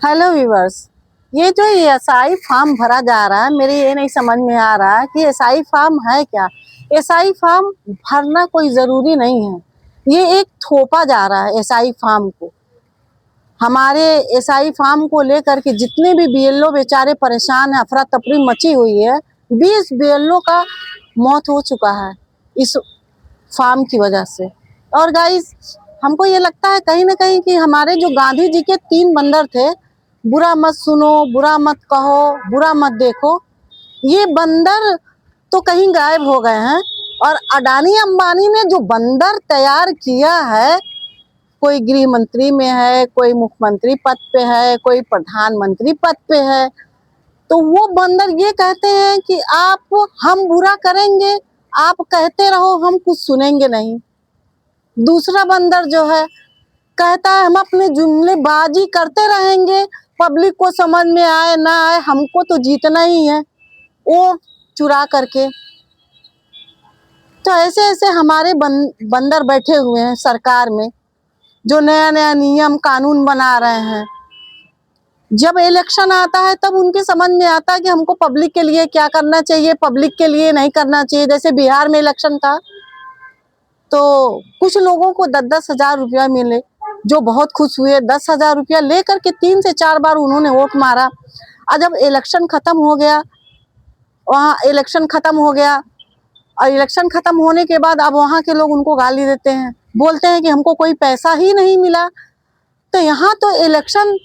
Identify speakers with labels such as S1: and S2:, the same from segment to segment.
S1: Hello viewers. ये जो SI form भरा जा रहा है, मेरे ये नहीं समझ में आ रहा है कि एसआई फॉर्म है क्या। एसआई फॉर्म भरना कोई ज़रूरी नहीं है। ये एक थोपा जा रहा है एसआई फॉर्म को। हमारे एसआई फॉर्म को लेकर के जितने भी बीएलओ बेचारे परेशान हैं, अफरा तफरी मची हुई है। 20 बीएलओ का मौत हो चुका है इस फॉर्म की वजह से। और गाइस, हमको ये लगता है कहीं ना कहीं कि हमारे जो गांधी जी के 3 बंदर थे, बुरा मत सुनो, बुरा मत कहो, बुरा मत देखो, ये बंदर तो कहीं गायब हो गए हैं। और अडानी अंबानी ने जो बंदर तैयार किया है, कोई गृह मंत्री में है, कोई मुख्यमंत्री पद पे है, कोई प्रधानमंत्री पद पे है, तो वो बंदर ये कहते हैं कि आप हम बुरा करेंगे, आप कहते रहो, हम कुछ सुनेंगे नहीं। दूसरा बंदर जो है कहता है हम अपने जुमलेबाजी करते रहेंगे, पब्लिक को समझ में आए ना आए, हमको तो जीतना ही है, वो चुरा करके। तो ऐसे ऐसे हमारे बंदर बैठे हुए हैं सरकार में, जो नया नया नियम कानून बना रहे हैं। जब इलेक्शन आता है तब उनके समझ में आता है कि हमको पब्लिक के लिए क्या करना चाहिए, पब्लिक के लिए नहीं करना चाहिए। जैसे बिहार में इलेक्शन था तो कुछ लोगों को 10-10 हजार रुपया मिले, जो बहुत खुश हुए। 10,000 रुपया लेकर के 3 से 4 बार उन्होंने वोट मारा। और जब इलेक्शन खत्म हो गया, वहाँ इलेक्शन खत्म हो गया और इलेक्शन खत्म होने के बाद अब वहाँ के लोग उनको गाली देते हैं, बोलते हैं कि हमको कोई पैसा ही नहीं मिला। तो यहाँ तो इलेक्शन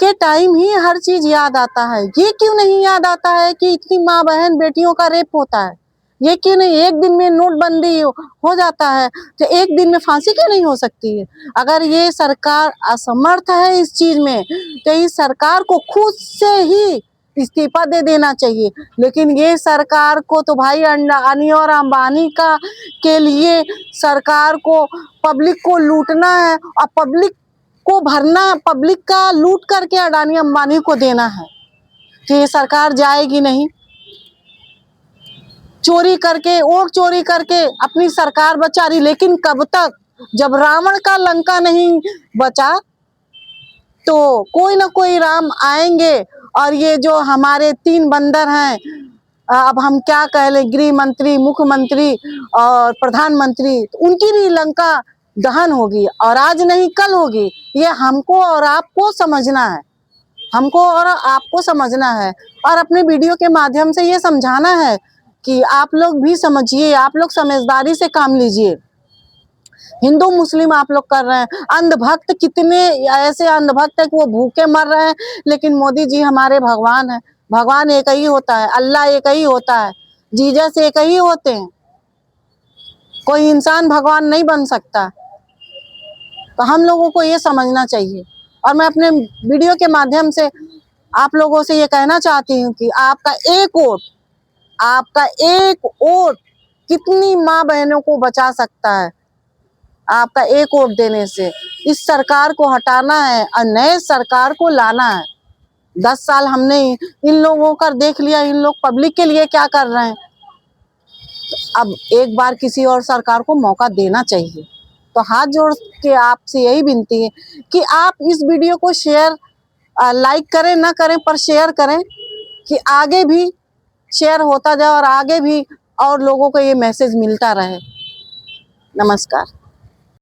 S1: के टाइम ही हर चीज याद आता है। ये क्यों नहीं याद आता है कि इतनी माँ बहन बेटियों का रेप होता है? ये क्यों नहीं एक दिन में नोटबंदी हो जाता है, तो एक दिन में फांसी क्यों नहीं हो सकती है? अगर ये सरकार असमर्थ है इस चीज में, तो इस सरकार को खुद से ही इस्तीफा दे देना चाहिए। लेकिन ये सरकार को तो भाई अडानी और अंबानी का के लिए सरकार को पब्लिक को लूटना है और पब्लिक को भरना, पब्लिक का लूट करके अडानी अंबानी को देना है। तो ये सरकार जाएगी नहीं। चोरी करके, वोट चोरी करके अपनी सरकार बचा रही, लेकिन कब तक? जब रावण का लंका नहीं बचा तो कोई ना कोई राम आएंगे। और ये जो हमारे 3 बंदर हैं, अब हम क्या कह ले, गृह मंत्री, मुख्यमंत्री और प्रधानमंत्री, तो उनकी भी लंका दहन होगी और आज नहीं कल होगी। ये हमको और आपको समझना है, हमको और आपको समझना है। और अपने वीडियो के माध्यम से ये समझाना है कि आप लोग भी समझिए, आप लोग समझदारी से काम लीजिए। हिंदू मुस्लिम आप लोग कर रहे हैं, अंधभक्त कितने ऐसे अंधभक्त है कि वो भूखे मर रहे हैं, लेकिन मोदी जी हमारे भगवान है। भगवान एक ही होता है, अल्लाह एक ही होता है, जीसस एक ही होते हैं, कोई इंसान भगवान नहीं बन सकता। तो हम लोगों को ये समझना चाहिए। और मैं अपने वीडियो के माध्यम से आप लोगों से ये कहना चाहती हूँ कि आपका एक वोट, आपका एक वोट कितनी माँ बहनों को बचा सकता है। आपका एक वोट देने से इस सरकार को हटाना है और नए सरकार को लाना है। 10 साल हमने इन लोगों का देख लिया, इन लोग पब्लिक के लिए क्या कर रहे हैं। तो अब एक बार किसी और सरकार को मौका देना चाहिए। तो हाथ जोड़ के आपसे यही विनती है कि आप इस वीडियो को शेयर, लाइक करें ना करें पर शेयर करें, कि आगे भी शेयर होता जाए और आगे भी और लोगों को ये मैसेज मिलता रहे। नमस्कार।